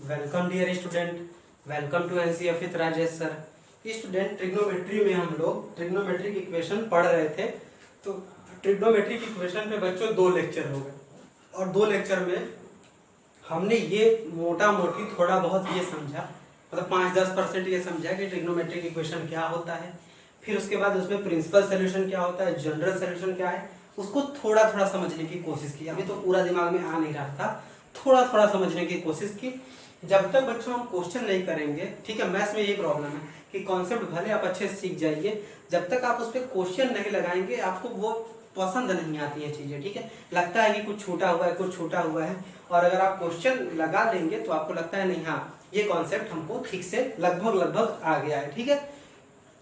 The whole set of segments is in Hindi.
Welcome dear student, welcome to NCF with Rajesh sir. Student, trigonometry में हम लोग ट्रिग्नोमेट्रिक इक्वेशन पढ़ रहे थे। तो ट्रिग्नोमेट्रिक इक्वेशन पे बच्चों 2 लेक्चर हो गए और 2 लेक्चर में हमने ये मोटा मोटी थोड़ा बहुत ये समझा, मतलब 5-10% ये समझा कि ट्रिग्नोमेट्रिक इक्वेशन क्या होता है। फिर उसके बाद उसमें प्रिंसिपल सोल्यूशन क्या होता है, जनरल सोल्यूशन क्या है, उसको थोड़ा थोड़ा समझने की कोशिश की। अभी तो पूरा दिमाग में आ नहीं रहा था, थोड़ा थोड़ा समझने की कोशिश की। जब तक बच्चों हम क्वेश्चन नहीं करेंगे, ठीक है, मैथ्स में ये प्रॉब्लम है कि कॉन्सेप्ट भले आप अच्छे से सीख जाइए, जब तक आप उस पर क्वेश्चन नहीं लगाएंगे आपको वो पसंद नहीं आती है चीजें। ठीक है, लगता है कि कुछ छूटा हुआ है, कुछ छूटा हुआ है, और अगर आप क्वेश्चन लगा लेंगे तो आपको लगता है नहीं, हाँ ये कॉन्सेप्ट हमको ठीक से लगभग लगभग आ गया है। ठीक है,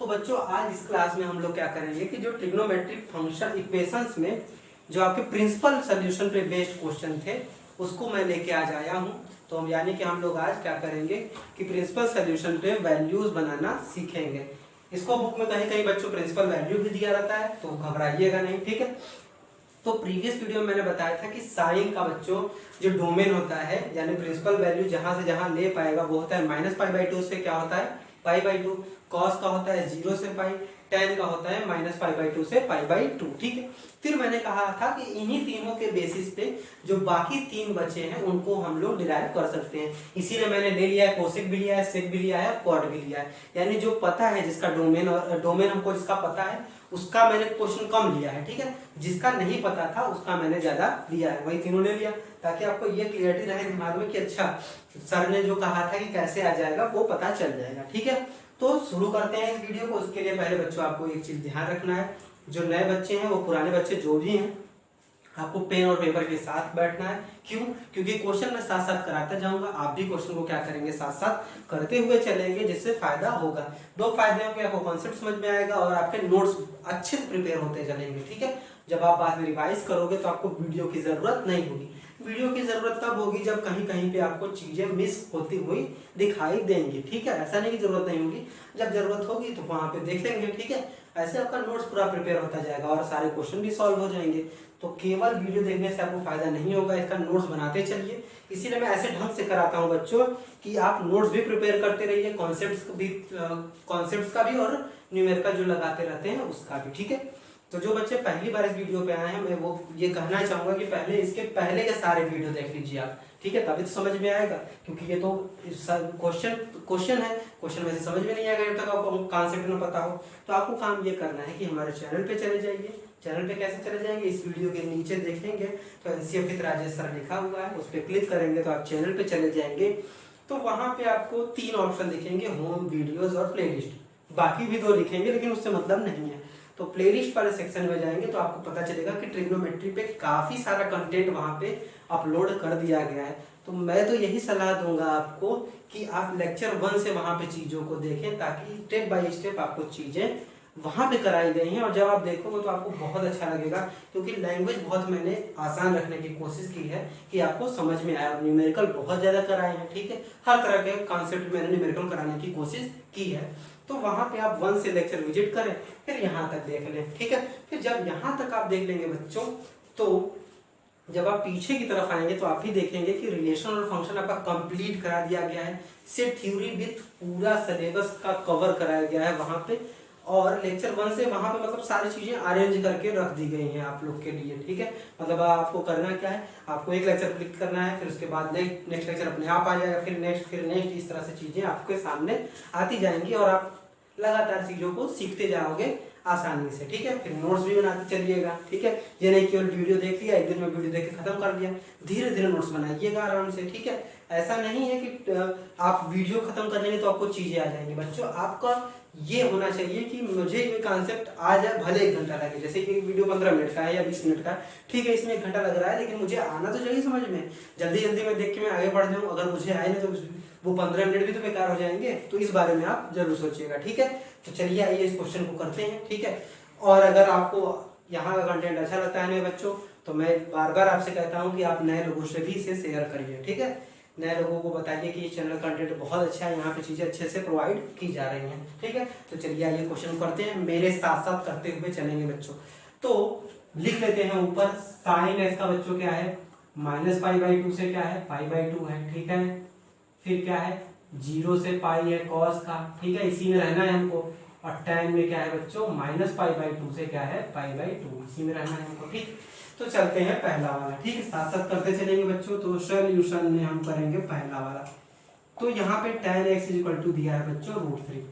तो बच्चों आज इस क्लास में हम लोग क्या करेंगे कि जो ट्रिग्नोमेट्रिक फंक्शन इक्वेशंस में जो आपके प्रिंसिपल सोल्यूशन पे बेस्ड क्वेश्चन थे उसको मैं लेके आज आया हूँ। तो हम यानी कि हम लोग आज क्या करेंगे कि प्रिंसिपल सोल्यूशन पे वैल्यूज बनाना सीखेंगे। इसको बुक में कहीं कहीं बच्चों प्रिंसिपल वैल्यू भी दिया रहता है, तो घबराइएगा नहीं। ठीक है, तो प्रीवियस वीडियो में मैंने बताया था कि साइन का बच्चों जो डोमेन होता है, यानी प्रिंसिपल वैल्यू जहां से जहां ले पाएगा वो होता है -π/2 से क्या होता है π/2, कॉस का होता है 0 से पाई, टेन का होता है -π/2 से π/2। ठीक है, फिर मैंने कहा था कि इन्हीं तीनों के बेसिस पे जो बाकी 3 बचे हैं उनको हम लोग डिराइव कर सकते हैं। इसीलिए मैंने ले लिया है कोसेक भी लिया है, सेक भी लिया है, क्वाड भी लिया है। यानी जो पता है जिसका डोमेन, और डोमेन हमको जिसका पता है उसका मैंने क्वेश्चन कम लिया है। ठीक है, जिसका नहीं पता था उसका मैंने ज्यादा लिया है, वही तीनों ले लिया ताकि आपको ये क्लियरिटी रहे दिमाग में कि अच्छा सर ने जो कहा था कि कैसे आ जाएगा वो पता चल जाएगा। ठीक है, तो शुरू करते हैं इस वीडियो को। उसके लिए पहले बच्चों आपको एक चीज ध्यान रखना है, जो नए बच्चे हैं वो पुराने बच्चे जो भी हैं आपको पेन और पेपर के साथ बैठना है। क्यों? क्योंकि क्वेश्चन मैं साथ साथ कराता जाऊंगा, आप भी क्वेश्चन को क्या करेंगे साथ साथ करते हुए चलेंगे, जिससे फायदा होगा। 2 फायदे होंगे, आपको कॉन्सेप्ट समझ में आएगा और आपके नोट्स अच्छे से प्रिपेयर होते चलेंगे। ठीक है, जब आप बाद में रिवाइज करोगे तो आपको वीडियो की जरूरत नहीं होगी। वीडियो की जरूरत तब होगी जब कहीं कहीं पे आपको चीजें मिस होती हुई दिखाई देंगी। ठीक है, ऐसा नहीं कि जरूरत नहीं होगी, जब जरूरत होगी तो वहां पे देख लेंगे। ठीक है, ऐसे आपका नोट्स पूरा प्रिपेयर होता जाएगा और सारे क्वेश्चन भी सॉल्व हो जाएंगे। तो केवल वीडियो देखने से आपको फायदा नहीं होगा, इसका नोट्स बनाते चलिए। इसीलिए मैं ऐसे ढंग से कराता हूँ बच्चों कि आप नोट्स भी प्रिपेयर करते रहिए, कॉन्सेप्ट्स का भी और न्यूमेरिकल जो लगाते रहते हैं उसका भी। ठीक है, तो जो बच्चे पहली बार इस वीडियो पे आए हैं मैं वो ये कहना चाहूंगा कि पहले इसके पहले के सारे वीडियो देख लीजिए आप। ठीक है, तभी तो समझ में आएगा, क्योंकि ये तो क्वेश्चन है, क्वेश्चन वैसे समझ में नहीं आएगा जब तक आपको कॉन्सेप्ट न पता हो। तो आपको काम ये करना है कि हमारे चैनल पे चले जाइए। चैनल पे कैसे चले जाएंगे, इस वीडियो के नीचे देखेंगे तो एनसीएफ विद राजेश सर लिखा हुआ है, उस पर क्लिक करेंगे तो आप चैनल पे चले जाएंगे। तो वहां पे आपको 3 ऑप्शन दिखेंगे, होम, वीडियोज और प्लेलिस्ट। बाकी भी 2 दिखेंगे लेकिन उससे मतलब नहीं है। तो प्लेलिस्ट वाले सेक्शन में जाएंगे तो आपको पता चलेगा कि ट्रिग्नोमेट्री पे काफी सारा कंटेंट वहां पे अपलोड कर दिया गया है। तो मैं तो यही सलाह दूंगा आपको कि आप लेक्चर 1 से वहां पे चीजों को देखें, ताकि स्टेप बाय स्टेप आपको चीजें वहां पे कराई गई हैं और जब आप देखोगे तो आपको बहुत अच्छा लगेगा, क्योंकि लैंग्वेज बहुत मैंने आसान रखने की कोशिश की है कि आपको समझ में आए। और न्यूमेरिकल बहुत ज्यादा कराए हैं। ठीक है, हर तरह के कॉन्सेप्ट मैंने न्यूमेरिकल कराने की कोशिश की है। तो वहां पे आप 1 से लेक्चर विजिट करें, फिर यहाँ तक देख लें। ठीक है, फिर जब यहाँ तक आप देख लेंगे बच्चों, तो जब आप पीछे की तरफ आएंगे तो आप भी देखेंगे कि रिलेशन और फंक्शन आपका कंप्लीट करा दिया गया है। सेट थ्योरी विथ पूरा सिलेबस का कवर कराया गया है वहां पे, और लेक्चर 1 से वहां पे मतलब सारी चीजें अरेंज करके रख दी गई हैं आप लोग के लिए। ठीक है, मतलब आपको करना क्या है, आपको एक लेक्चर क्लिक करना है, फिर उसके बाद नेक्स्ट लेक्चर अपने आप आ जाएगा, फिर नेक्स्ट, इस तरह से चीजें आपके सामने आती जाएंगी और आप लगातार चीजों को सीखते जाओगे आसानी से। ठीक है, फिर नोट्स भी बनाते चलिएगा। ठीक है, ये नहीं केवल वीडियो देख लिया, एक दिन में वीडियो देख के खत्म कर दिया, धीरे धीरे नोट्स बनाइएगा आराम से। ठीक है, ऐसा नहीं है कि आप वीडियो खत्म कर लेंगे तो आपको चीजें आ जाएंगी। बच्चों, आपका ये होना चाहिए कि मुझे ये कॉन्सेप्ट आ जाए, भले 1 घंटा लगे, जैसे कि वीडियो 15 मिनट का है या 20 मिनट का है, ठीक है, इसमें 1 घंटा लग रहा है, लेकिन मुझे आना तो चाहिए समझ में। जल्दी जल्दी में देख के मैं आगे बढ़ जाऊँ, अगर मुझे आए नहीं तो वो 15 मिनट भी तो बेकार हो जाएंगे। तो इस बारे में आप जरूर सोचिएगा। ठीक है, तो चलिए आइए इस क्वेश्चन को करते हैं। ठीक है, और अगर आपको यहाँ का कंटेंट अच्छा लगता है मेरे बच्चों, तो मैं बार बार आपसे कहता हूँ कि आप नए लोगों से भी इसे शेयर करिए। ठीक है, नए लोगों को बताइए कि ये चैनल कंटेंट बहुत अच्छा है, यहाँ पे चीजें अच्छे से प्रोवाइड की जा रही हैं। ठीक है, तो चलिए आइए क्वेश्चन करते हैं, मेरे साथ साथ करते हुए चलेंगे बच्चों। तो लिख लेते हैं ऊपर, साइन इसका बच्चों क्या है, -π/2 से क्या है π/2 है। ठीक है, फिर क्या है 0 से पाई है कॉस का, ठीक है, इसी में रहना है हमको। और tan में क्या है बच्चों -π/2 से क्या है π/2, इसी में रहना है हमको, ठीक। तो चलते हैं पहला वाला, ठीक है, साथ साथ करते चलेंगे बच्चों। तो सॉल्यूशन में हम करेंगे पहला वाला। तो यहाँ पे tan x = दिया है बच्चों √3,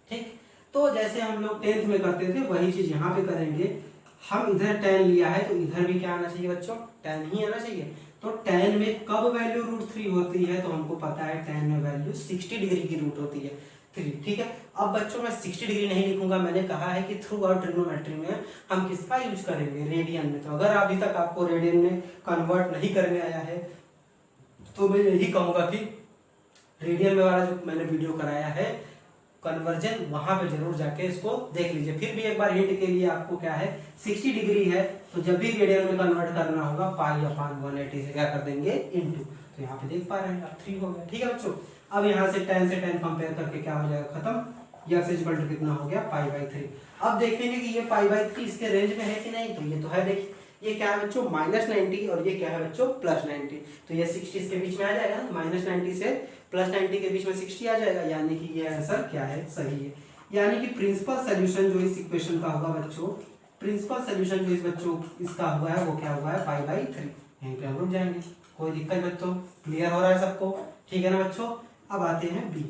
ठीक। तो जैसे हम लोग 10th में करते थे वही चीज यहाँ पे करेंगे। हम इधर tan लिया है तो इधर भी क्या आना चाहिए बच्चों, tan ही आना चाहिए। तो tan में कब वैल्यू √3 होती है, तो हमको पता है tan में वैल्यू 60 डिग्री की रूट होती है 3, ठीक है। अब बच्चों मैं 60 डिग्री नहीं लिखूंगा, मैंने कहा है कि थ्रू आउट ट्रिग्नोमेट्री में हम किसका यूज करेंगे, रेडियन में। तो अगर अभी तक आपको रेडियन में कन्वर्ट नहीं करने आया है तो मैं यही कहूंगा कि रेडियन में वाला जो मैंने वीडियो कराया है कन्वर्जन, वहां पे जरूर जाके इसको देख लीजिए। फिर भी एक बार हिंट के लिए आपको क्या है 60 डिग्री है तो जब भी रेडियन में कन्वर्ट करना होगा π/180 से क्या कर देंगे इनटू। तो यहाँ पे देख पा रहे हैं अब 3 हो गया, ठीक है बच्चों। अब यहाँ से tan से tan कंपेयर करके क्या हो जाएगा खत्म, x = कितना हो गया π/3। अब देखेंगे कि ये π/3 इसके रेंज में है कि नहीं, तो ये तो है, देखिए ये क्या है बच्चों -90 और ये क्या है बच्चों +90। तो ये 60 इसके बीच में आ जाएगा, -90 से +90 के बीच में 60 आ जाएगा, यानी कि ये आंसर क्या है सही है। यानी कि प्रिंसिपल सोल्यूशन जो इस इक्वेशन का होगा बच्चों, प्रिंसिपल सोल्यूशन जो इस बच्चों इसका हुआ है वो क्या हुआ है π/3। यहीं पे हम रुक जाएंगे, कोई दिक्कत बच्चों, क्लियर हो रहा है सबको, ठीक है ना बच्चों। अब आते हैं बी।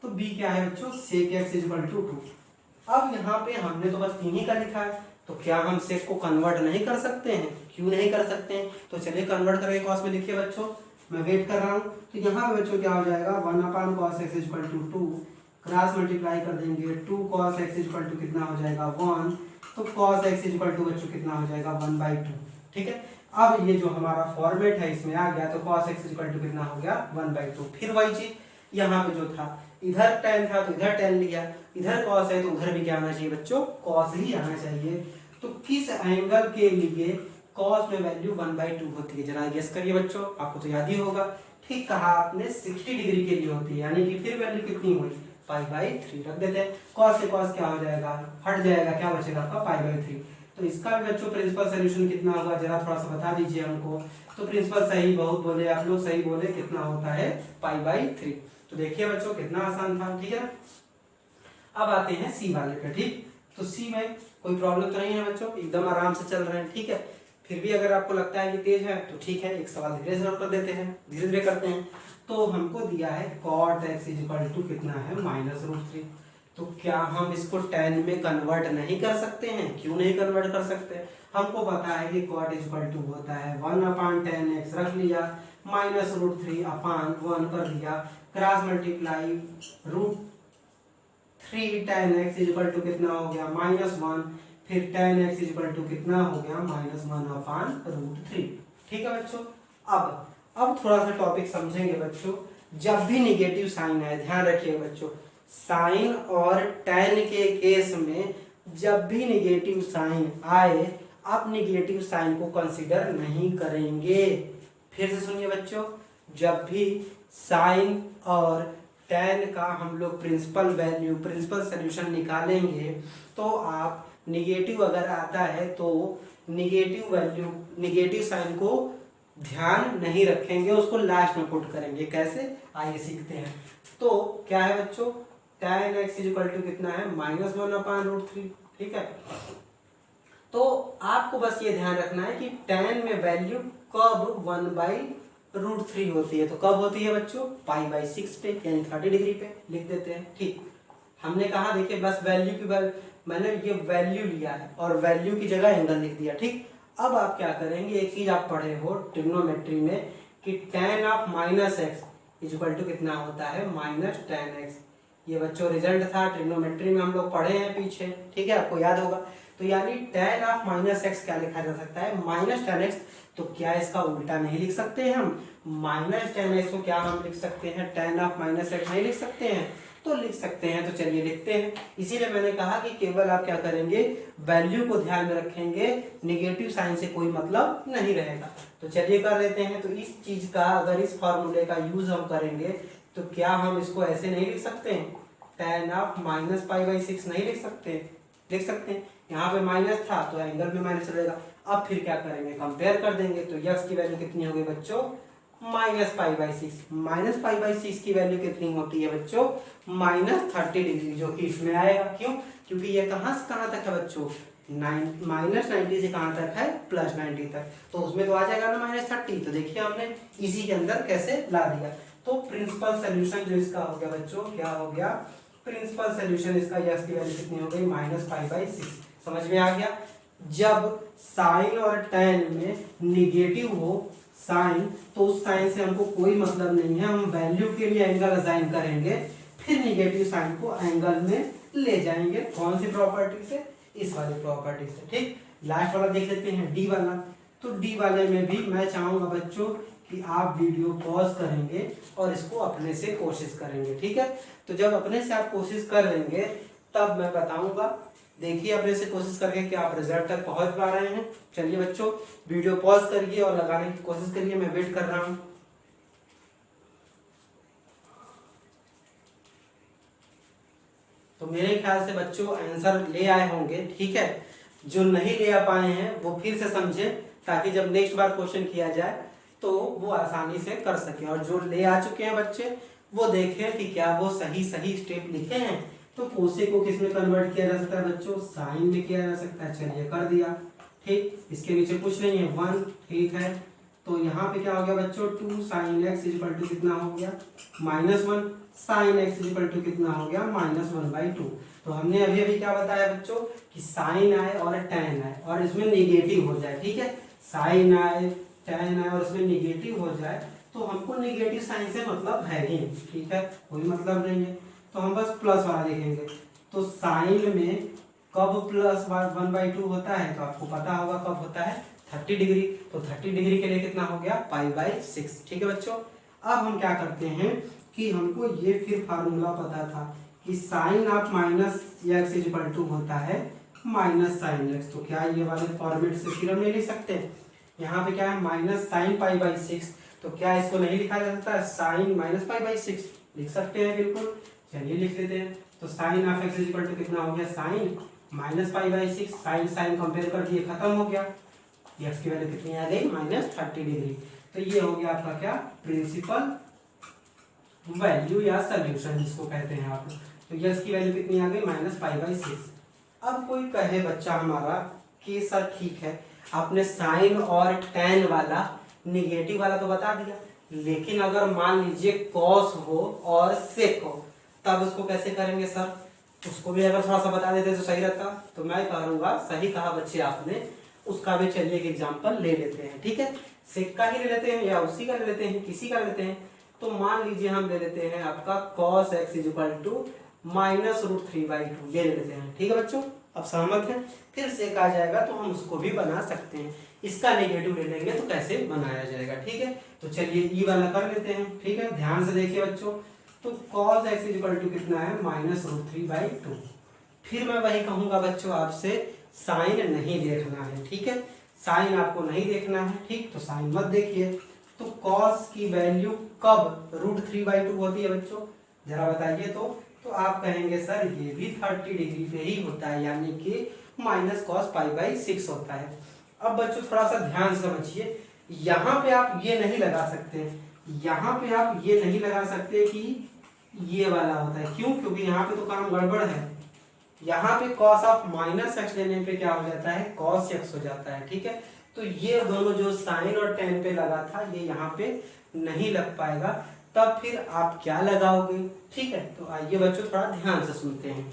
तो बी क्या है बच्चों sec x = 2। अब यहाँ पे हमने तो बस 3 ही का लिखा है, तो क्या हम सेक को कन्वर्ट नहीं कर सकते हैं, क्यों नहीं कर सकते हैं। तो चलिए कन्वर्ट करके कॉस में लिखिए बच्चों, मैं वेट कर रहा हूँ। तो यहाँ पे बच्चों क्या हो जाएगा 1/cos x = 2, क्रॉस मल्टीप्लाई कर देंगे 2cos x = कितना हो जाएगा 1। तो cos x = बच्चों कितना हो जाएगा 1/2, ठीक है। अब ये जो हमारा फॉर्मेट है इसमें आ गया, तो cos x = कितना हो गया 1/2। फिर वही चीज यहाँ पे जो था इधर tan था तो इधर tan लिया, इधर cos है तो उधर भी क्या आना चाहिए बच्चों cos ही आना चाहिए। तो किस एंगल के लिए cos में वैल्यू 1/2 होती है, जरा गेस करिए बच्चों, आपको तो याद ही होगा। ठीक कहा आपने 60 डिग्री के लिए होती है, यानी कि फिर वैल्यू कितनी हुई π/3 रख देते हैं। cos से cos क्या हो जाएगा हट जाएगा, क्या बचेगा आपका π/3। तो इसका भी बच्चों प्रिंसिपल सोल्यूशन कितना होगा जरा थोड़ा सा बता दीजिए हमको। तो प्रिंसिपल सही बहुत बोले आप लोग, सही बोले, कितना होता है π/3। तो देखिए बच्चों कितना आसान था, ठीक है। अब आते हैं सी वाले पे, ठीक। तो सी में कोई प्रॉब्लम तो नहीं है बच्चों, एकदम आराम से चल रहे हैं, ठीक है। फिर भी अगर आपको लगता है कि तेज है तो ठीक है, एक सवाल धीरे धीरे कर देते हैं, धीरे धीरे करते हैं। तो हमको दिया है cot x = कितना है -√3। तो क्या हम इसको tan में कन्वर्ट नहीं कर सकते हैं, क्यों नहीं कन्वर्ट कर सकते। हमको पता है कि cot = होता है 1/tan x, रख लिया, -√3/1 कर दिया, क्रॉस मल्टीप्लाई √3 tan x = कितना हो गया -1, फिर tan x = कितना हो गया -1/√3, ठीक है बच्चों। अब थोड़ा सा टॉपिक समझेंगे बच्चों। जब भी निगेटिव साइन आए, ध्यान रखिए बच्चों, साइन और tan के केस में जब भी निगेटिव साइन आए आप निगेटिव साइन को कंसीडर नहीं करेंगे। फिर से सुनिए बच्चों, जब भी साइन और tan का हम लोग प्रिंसिपल वैल्यू, प्रिंसिपल सोल्यूशन निकालेंगे तो आप निगेटिव अगर आता है तो निगेटिव वैल्यू, निगेटिव साइन को ध्यान नहीं रखेंगे, उसको लास्ट में पुट करेंगे। कैसे, आइए सीखते हैं। तो क्या है बच्चों tan x = कितना है -1/√3, ठीक है। तो आपको बस ये ध्यान रखना है कि tan में वैल्यू कब 1/√3 होती है, तो कब होती है बच्चों π/6 पे, यानी 30 डिग्री पे लिख देते हैं, ठीक। हमने कहा देखिए बस वैल्यू की मैंने ये वैल्यू लिया है और वैल्यू की जगह एंगल लिख दिया, ठीक। अब आप क्या करेंगे, एक चीज आप पढ़े हो ट्रिग्नोमेट्री में कि tan ऑफ -x = कितना होता है -tan x। ये बच्चों रिजल्ट था ट्रिग्नोमेट्री में, हम लोग पढ़े हैं पीछे, ठीक है, आपको याद होगा। तो यानी tan ऑफ -x क्या लिखा जा सकता है -tan x। तो क्या इसका उल्टा नहीं लिख सकते हैं हम, -tan x को क्या हम लिख सकते हैं tan ऑफ -x नहीं लिख सकते हैं, तो लिख सकते हैं। तो चलिए लिखते हैं। इसीलिए मैंने कहा कि केवल आप क्या करेंगे, वैल्यू को ध्यान में रखेंगे, निगेटिव साइन से कोई मतलब नहीं रहेगा। तो चलिए कर लेते हैं। तो इस चीज का अगर इस फॉर्मूले का यूज हम करेंगे तो क्या हम इसको ऐसे नहीं लिख सकते हैं, tan ऑफ -π/6 नहीं लिख सकते, लिख सकते हैं। यहाँ पे माइनस था तो एंगल में माइनस चलेगा। अब फिर क्या करेंगे, कंपेयर कर देंगे। तो x की वैल्यू कितनी हो गई बच्चों -π/6। -π/6 की वैल्यू कितनी होती है बच्चों? -30 डिग्री, जो कि इसमें आएगा। क्यों? क्योंकि ये कहाँ से कहाँ तक है बच्चों? -90 से कहाँ तक है? +90 तक। तो उसमें तो आ जाएगा ना -30। तो देखिए हमने इसी के अंदर कैसे ला दिया। तो प्रिंसिपल सोल्यूशन जो इसका हो गया बच्चों, क्या हो गया? प्रिंसिपल सोल्यूशन इसका यस की वैल्यू कितनी हो गई? -π/6। समझ में आ गया? जब साइन और tan में निगेटिव हो साइन, तो उस साइन से हमको कोई मतलब नहीं है, हम वैल्यू के लिए एंगल असाइन करेंगे, फिर निगेटिव साइन को एंगल में ले जाएंगे। कौन सी प्रॉपर्टी से? इस वाली प्रॉपर्टी से। ठीक, लास्ट वाला देख लेते हैं, डी वाला। तो डी वाले में भी मैं चाहूंगा बच्चों कि आप वीडियो पॉज करेंगे और इसको अपने से कोशिश करेंगे। ठीक है, तो जब अपने से आप कोशिश कर लेंगे तब मैं बताऊंगा। देखिए अपने से कोशिश करके कि आप रिजल्ट तक पहुंच पा रहे हैं। चलिए बच्चों, वीडियो पॉज करिए और लगाने की कोशिश करिए, मैं वेट कर रहा हूं। तो मेरे ख्याल से बच्चों आंसर ले आए होंगे। ठीक है, जो नहीं ले आ पाए हैं वो फिर से समझें, ताकि जब नेक्स्ट बार क्वेश्चन किया जाए तो वो आसानी से कर सके। और जो ले आ चुके हैं बच्चे, वो देखें कि क्या वो सही सही स्टेप लिखे हैं। तो कोसे को किस में कन्वर्ट किया जा सकता है बच्चों? साइन में किया जा सकता है। चलिए कर दिया। ठीक, इसके नीचे कुछ नहीं है, 1। ठीक है, तो यहाँ पे क्या हो गया बच्चों? 2 sin x इक्वल टू कितना हो गया? -1। sin x इक्वल टू कितना हो गया? -1/2। तो हमने अभी अभी क्या बताया बच्चों कि साइन आए और tan आए और इसमें निगेटिव हो जाए। ठीक है, साइन आए tan आए और इसमें निगेटिव हो जाए, तो हमको निगेटिव साइन से मतलब है ही। ठीक है, कोई मतलब नहीं है, तो हम बस प्लस वाला देखेंगे। तो साइन में कब +1/2 होता है? तो आपको पता होगा कब होता है? 30 डिग्री। तो 30 डिग्री के लिए कितना हो गया? π/6। ठीक है बच्चों, अब हम क्या करते हैं कि हमको ये फिर फार्मूला पता था कि sine of -x equal to होता है -sin x। तो क्या ये वाले फॉर्मेट से फिर हम नहीं लिख सकते? यहाँ पे क्या है? -sin π/6। तो क्या इसको नहीं लिखा जा सकता है? साइन -π/6 लिख सकते हैं, बिल्कुल। चलिए लिख लेते हैं। तो sine of x equal to कितना हो गया? साइन -π/6। साइन साइन कंपेयर कर दिए, खत्म हो गया। x की वैल्यू कितनी आ गई? -30 डिग्री। तो ये हो गया आपका क्या? प्रिंसिपल वैल्यू या सोल्यूशन जिसको कहते हैं आप। तो x की वैल्यू कितनी आ गई? -π/6। अब कोई कहे बच्चा हमारा कि सर ठीक है, आपने साइन और tan वाला निगेटिव वाला तो बता दिया, लेकिन अगर मान लीजिए कॉस हो और सेक हो, तब उसको कैसे करेंगे सर? उसको भी अगर थोड़ा सा बता देते तो सही रहता। तो मैं करूंगा, सही कहा बच्चे आपने, उसका भी चलिए एक एग्जांपल ले लेते हैं। ठीक है, सेक का ही ले लेते हैं या उसी का ले लेते हैं, किसी का ले लेते हैं। तो मान लीजिए हम ले लेते हैं आपका cos x इक्वल टू -√3/2 ले लेते हैं। ठीक है बच्चों, अब सहमत हैं? फिर सेक आ जाएगा तो हम उसको भी बना सकते हैं। इसका नेगेटिव ले लेंगे तो कैसे बनाया जाएगा? ठीक है, तो चलिए ई वाला कर लेते हैं। ठीक है, ध्यान से देखिए बच्चों। तो cos x इक्वल टू कितना है? -√3/2। फिर मैं वही कहूंगा बच्चों आपसे, साइन नहीं देखना है। ठीक है, साइन आपको नहीं देखना है। ठीक, तो साइन मत देखिए। तो cos की वैल्यू कब √3/2 होती है बच्चों? जरा बताइए। तो आप कहेंगे सर ये भी 30 डिग्री पे ही होता है, यानी कि -cos π/6 होता है। अब बच्चों थोड़ा सा ध्यान समझिए, यहाँ पे आप ये नहीं लगा सकते, यहाँ पे आप ये नहीं लगा सकते कि ये वाला होता है। क्यों? क्योंकि यहाँ पे तो काम गड़बड़ है। यहाँ पे cos ऑफ -x लेने पे क्या हो जाता है? cos x हो जाता है। ठीक है, तो ये दोनों जो साइन और tan पे लगा था, ये यहाँ पे नहीं लग पाएगा। तब फिर आप क्या लगाओगे? ठीक है, तो आइए बच्चों थोड़ा ध्यान से सुनते हैं।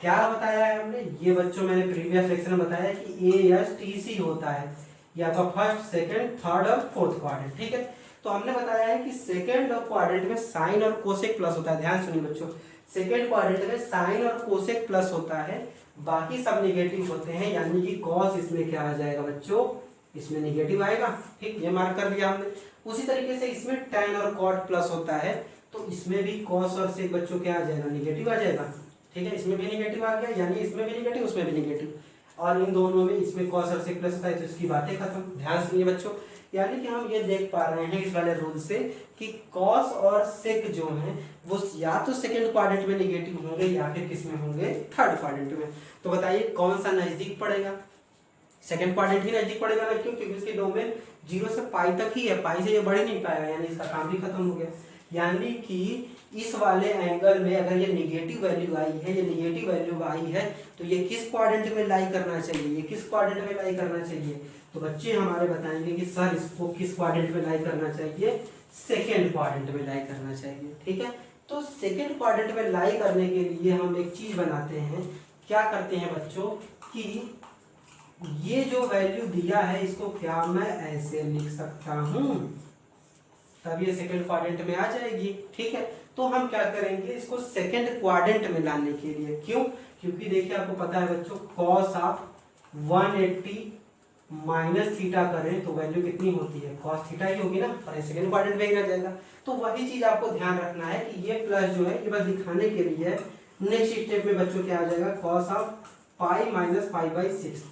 क्या बताया है हमने? ये बच्चों मैंने प्रीवियस लेक्चर में बताया कि ASTC होता है, ये आपका फर्स्ट, सेकंड, थर्ड और फोर्थ क्वाड्रेंट। ठीक है, तो हमने बताया है कि सेकंड क्वाड्रेंट में साइन और कोसेक प्लस होता है। ध्यान सुनिए बच्चों, सेकंड क्वाड्रेंट में साइन और कोसेक प्लस होता है, बाकी सब निगेटिव होते हैं, यानी कि कॉस इसमें क्या आ जाएगा बच्चों? इसमें निगेटिव आएगा। ठीक, ये मार्क कर दिया हमने। उसी तरीके से इसमें tan और cot प्लस होता है, तो इसमें भी cos और sec बच्चों क्या आ जाएगा? निगेटिव आ जाएगा। ठीक है, इसमें भी निगेटिव आ गया, यानी इसमें भी निगेटिव, उसमें भी निगेटिव, और इन दोनों में इसमें cos और sec प्लस होता है, तो इसकी बातें खत्म। ध्यान सुनिए बच्चों, यानी कि हम ये देख पा रहे हैं इस वाले रूल से कि cos और sec जो है वो या तो सेकंड क्वाड्रेंट में निगेटिव होंगे या फिर किस में होंगे? थर्ड क्वाड्रेंट में। तो बताइए कौन सा नजदीक पड़ेगा? सेकंड क्वाड्रेंट ही नजदीक पड़ेगा ना, क्यों? क्योंकि इसकी डोमेन 0 से पाई तक ही है, पाई से ये बढ़ ही नहीं पाएगा, यानी इसका काम भी खत्म हो गया। यानी कि इस वाले एंगल में अगर ये निगेटिव वैल्यू आई है, ये निगेटिव वैल्यू आई है, तो ये किस क्वाड्रेंट में लाई करना चाहिए, ये किस क्वाड्रेंट में लाई करना चाहिए? तो बच्चे हमारे बताएंगे कि सर इसको किस क्वाड्रेंट में लाई करना चाहिए, सेकेंड क्वाड्रेंट में लाई करना चाहिए। ठीक है, तो सेकेंड क्वाड्रेंट में लाई करने के लिए हम एक चीज बनाते हैं, क्या करते हैं बच्चों कि ये जो वैल्यू दिया है इसको क्या मैं ऐसे लिख सकता हूं, तब ये सेकंड क्वाड्रेंट में आ जाएगी। ठीक है, तो हम क्या करेंगे, इसको सेकंड क्वाड्रेंट में लाने के लिए, क्यों? क्योंकि देखिए आपको पता है बच्चों, कॉस आप 180 माइनस थीटा करें तो वैल्यू कितनी होती है, कॉस थीटा ही होगी ना, और ये सेकंड क्वाड्रेंट में ही रह जाएगा। तो वही चीज आपको ध्यान रखना है कि ये प्लस जो है ये बस दिखाने के लिए, नेक्स्ट स्टेप में बच्चों क्या आ जाएगा, cos of pi minus pi by 6।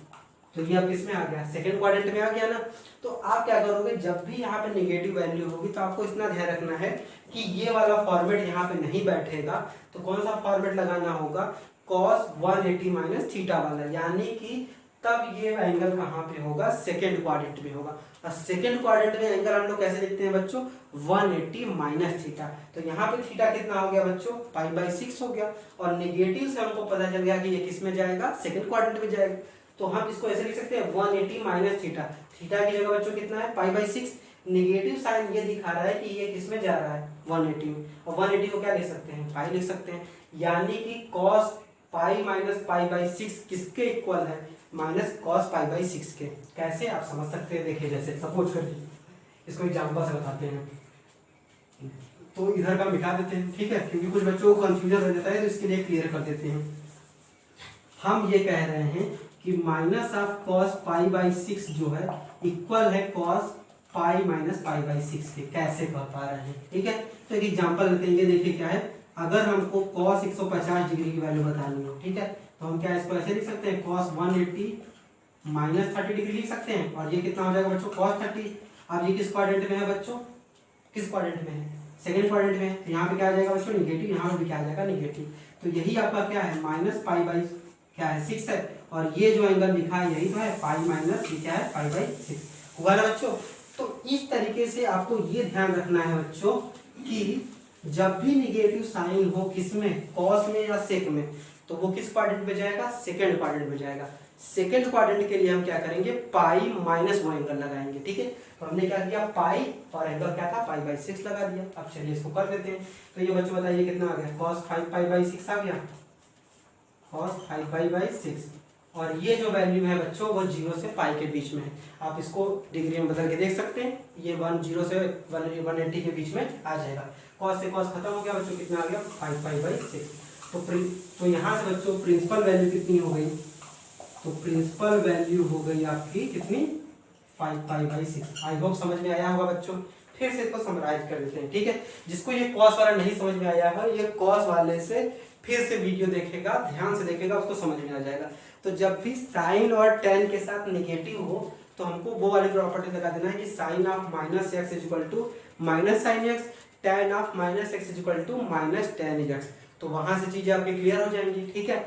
तो ये अब किसमें आ गया, सेकंड क्वाड्रेंट में आ गया ना। तो आप क्या करोगे, जब भी यहाँ पे नेगेटिव वैल्यू होगी तो आपको इतना ध्यान रखना है कि ये वाला फॉर्मेट यहाँ पे नहीं बैठेगा। तो कौन सा फॉर्मेट लगाना होगा, cos 180 माइनस थीटा वाला, यानी कि तब ये एंगल कहाँ पे होगा, सेकंड क्वाड्रेंट में होगा। और सेकंड क्वाड्रेंट में एंगल हम लोग कैसे लिखते हैं बच्चों, 180 माइनस थीटा। तो यहाँ पे थीटा कितना हो गया बच्चों, पाई बाई 6 हो गया, और नेगेटिव से हमको पता चल गया कि ये किस में जाएगा, सेकंड क्वाड्रेंट में जाएगा। तो हम इसको ऐसे लिख सकते हैं 180 माइनस थीटा, थीटा की जगह बच्चों कितना है, पाई बाई 6। नेगेटिव साइन ये दिखा रहा है कि ये किस में जा रहा है, 180 में, और 180 को क्या लिख सकते हैं, पाई लिख सकते हैं। यानी कि cos pi minus pi by 6 किसके इक्वल है, माइनस cos पाई बाई 6 के। कैसे आप समझ सकते हैं, देखिए जैसे सपोज करिए, इसको एग्जांपल से बताते हैं। तो इधर का मिटा देते हैं, ठीक है, क्योंकि कुछ बच्चों को कंफ्यूजन हो जाता है, तो इसके लिए क्लियर कर देते हैं। हम ये कह रहे हैं कि minus of cos pi by 6 जो है इक्वल है cos pi minus pi by 6 के। कैसे कह पा रहे हैं, ठीक है, तो एक एग्जांपल लेते हैं। देखिए क्या है, अगर हमको cos 150 डिग्री की वैल्यू बतानी है, ठीक है, तो हम क्या इसको ऐसे लिख सकते हैं, cos 180 माइनस 30 डिग्री लिख सकते हैं, और ये कितना हो जाएगा बच्चों, cos 30। अब ये किस क्वाड्रेंट में है बच्चों, किस क्वाड्रेंट में है, सेकंड क्वाड्रेंट में है। तो यहाँ पे क्या आ जाएगा बच्चों, निगेटिव, यहाँ पे भी क्या आ जाएगा, निगेटिव। तो यही आपका क्या है, माइनस पाई बाई क्या है 6 है, और ये जो एंगल लिखा है यही तो है, पाई माइनस ये क्या है, पाई बाई 6 हुआ ना बच्चों। तो इस तरीके से आपको ये ध्यान रखना है बच्चों कि जब भी निगेटिव साइन हो किसमें, कॉस में या सेक में, तो वो किस क्वाड्रेंट में जाएगा, सेकंड क्वाड्रेंट में जाएगा। सेकंड क्वाड्रेंट के लिए हम क्या करेंगे, पाई माइनस वो एंगल लगाएंगे। ठीक है, तो हमने क्या किया, पाई और एंगल क्या था, पाई बाई 6 लगा दिया। अब चलिए इसको कर देते हैं। तो ये बच्चों बताइए कितना आ गया, cos 5 पाई बाई 6 आ गया, cos 5 पाई बाई 6। और ये जो वैल्यू है बच्चों वो 0 से पाई के बीच में है। आप इसको डिग्री में बदल के देख सकते हैं, ये 0 से 180 के बीच में आ जाएगा। cos से cos खत्म हो गया बच्चों, कितना आ गया, 5 पाई बाई 6। तो यहाँ से बच्चों प्रिंसिपल वैल्यू कितनी हो गई, तो प्रिंसिपल वैल्यू हो गई आपकी कितनी, 5 पाई बाई 6। आई होप समझ में आया होगा बच्चों। फिर से इसको समराइज कर देते हैं, ठीक है। जिसको ये कॉस वाला नहीं समझ में आया है, ये कॉस वाले से फिर से वीडियो देखेगा, ध्यान से देखेगा, उसको समझ में आ जाएगा। तो जब भी साइन और टेन के साथ निगेटिव हो तो हमको वो वाली प्रॉपर्टी लगा देना है कि sine of minus x is equal to minus sine x, tan of minus x is equal to minus tan x. तो वहां से चीजें आपकी क्लियर हो जाएंगी, ठीक है।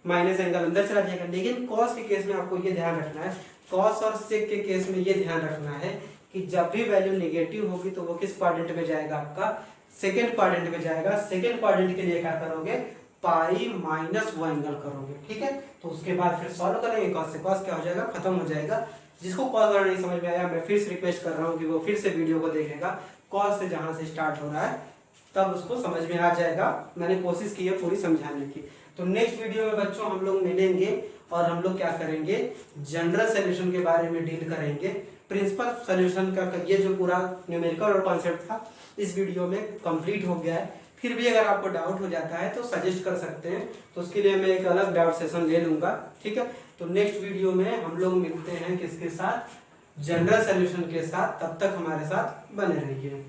माइनस एंगल अंदर चला जाएगा। लेकिन कॉस के केस में आपको ये ध्यान रखना है, कॉस और सेक के केस में ये ध्यान रखना है कि जब भी वैल्यू नेगेटिव होगी तो वो किस क्वाड्रेंट में जाएगा, आपका सेकंड क्वाड्रेंट में जाएगा। सेकंड क्वाड्रेंट के लिए क्या करोगे, पाई माइनस वो एंगल करोगे, ठीक है। तो उसके बाद फिर सॉल्व करेंगे, कॉस से कॉस क्या हो जाएगा, खत्म हो जाएगा। जिसको कॉस वाला नहीं समझ में आया, मैं फिर से रिक्वेस्ट कर रहा हूँ कि वो फिर से वीडियो को देखेगा, कॉस से जहां से स्टार्ट हो रहा है तब उसको समझ में आ जाएगा। मैंने कोशिश की है पूरी समझाने की। तो नेक्स्ट वीडियो में बच्चों हम लोग मिलेंगे और हम लोग क्या करेंगे, जनरल सॉल्यूशन के बारे में डील करेंगे। प्रिंसिपल सॉल्यूशन का ये जो पूरा न्यूमेरिकल और कॉन्सेप्ट था इस वीडियो में कंप्लीट हो गया है। फिर भी अगर आपको डाउट हो जाता है तो सजेस्ट कर सकते हैं, तो उसके लिए मैं एक अलग डाउट सेशन ले लूंगा, ठीक है। तो नेक्स्ट वीडियो में हम लोग मिलते हैं किसके साथ, जनरल सॉल्यूशन के साथ। तब तक हमारे साथ बने रहिए।